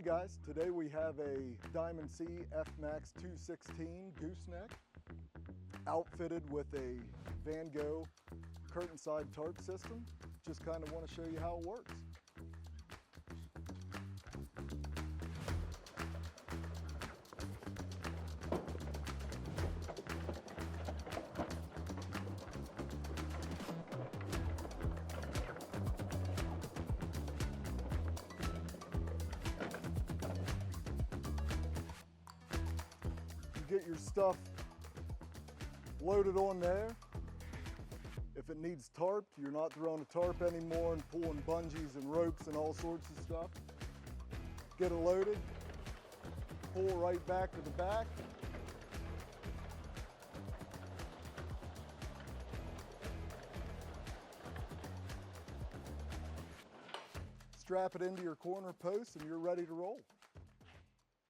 Hey guys, today we have a Diamond C FMAX 216 gooseneck outfitted with a Vango curtain side tarp system. Just kind of want to show you how it works. Get your stuff loaded on there. If it needs tarped, you're not throwing a tarp anymore and pulling bungees and ropes and all sorts of stuff. Get it loaded, pull right back to the back. Strap it into your corner post and you're ready to roll.